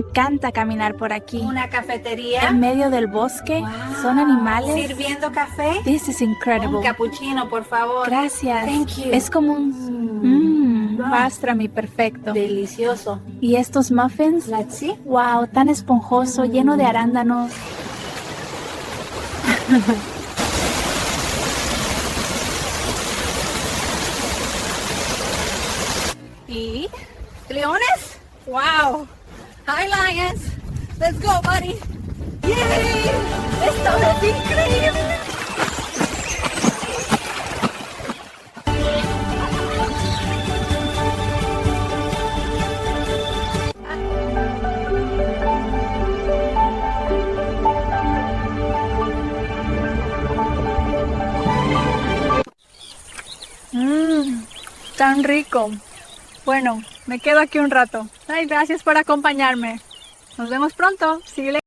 Me encanta caminar por aquí. Una cafetería. En medio del bosque. Wow. Son animales. Sirviendo café. This is incredible. Un cappuccino, por favor. Gracias. Thank you. Es como un pastrami perfecto. Delicioso. ¿Y estos muffins? Let's see. Wow, tan esponjoso, lleno de arándanos. ¿Y leones? Wow. Hi lions. Let's go, buddy. Yay. Esto es increíble. Tan rico. Bueno, me quedo aquí un rato. Ay, gracias por acompañarme. Nos vemos pronto. See you later.